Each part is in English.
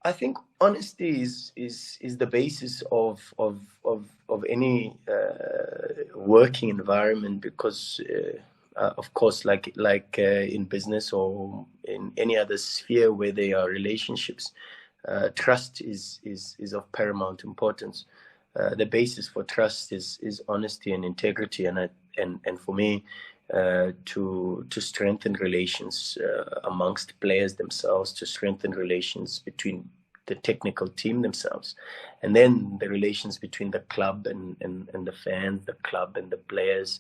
I think honesty is the basis of any working environment, because of course, like in business or in any other sphere where there are relationships, trust is of paramount importance. The basis for trust is honesty and integrity, and for me, to strengthen relations amongst players themselves, to strengthen relations between the technical team themselves, and then the relations between the club and the fans, the club and the players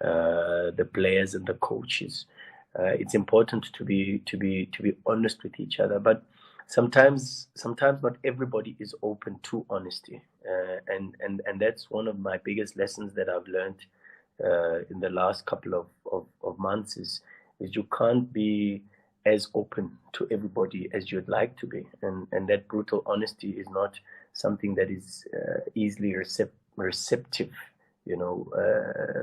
and the coaches. It's important to be honest with each other, but sometimes not everybody is open to honesty, and that's one of my biggest lessons that I've learned in the last couple of months is you can't be as open to everybody as you'd like to be, and that brutal honesty is not something that is easily receptive,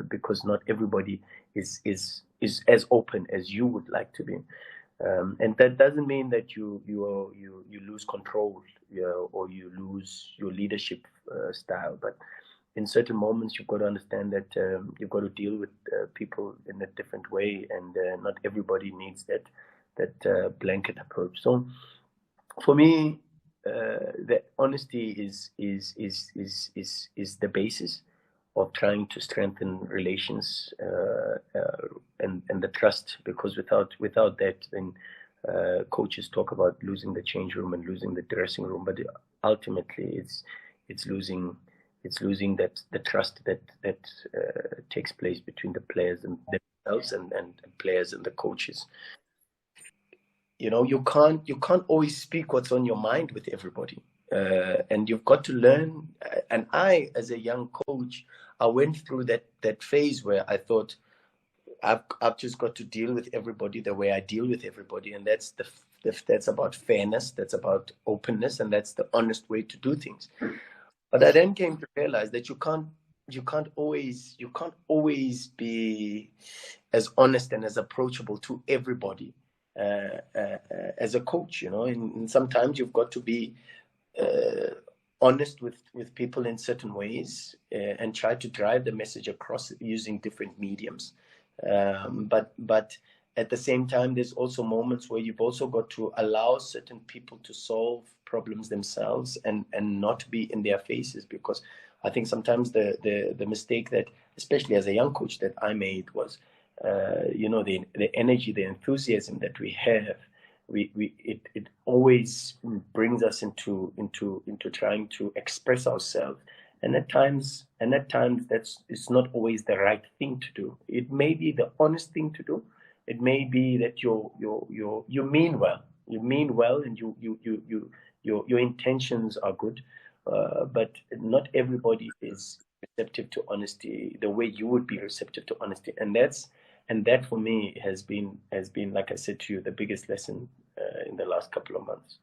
because not everybody is as open as you would like to be, and that doesn't mean that you lose control, or you lose your leadership style, but in certain moments, you've got to understand that you've got to deal with people in a different way, and not everybody needs that blanket approach. So, for me, the honesty is the basis of trying to strengthen relations and the trust. Because without that, then coaches talk about losing the change room and losing the dressing room, but ultimately, it's losing the trust that takes place between the players and themselves and players and the coaches. You can't always speak what's on your mind with everybody, and you've got to learn. And I, as a young coach, I went through that phase where I thought I've just got to deal with everybody the way I deal with everybody, and that's that's about fairness, that's about openness, and that's the honest way to do things. But I then came to realize that you can't always be as honest and as approachable to everybody as a coach, and sometimes you've got to be honest with people in certain ways and try to drive the message across using different mediums. But at the same time, there's also moments where you've also got to allow certain people to solve problems themselves and not be in their faces, because I think sometimes the mistake that, especially as a young coach, that I made was, the energy, the enthusiasm that we have, it always brings us into trying to express ourselves. And at times it's not always the right thing to do. It may be the honest thing to do. It may be that you mean well. You mean well, and your intentions are good, but not everybody is receptive to honesty the way you would be receptive to honesty, and that for me has been, like I said to you, the biggest lesson in the last couple of months.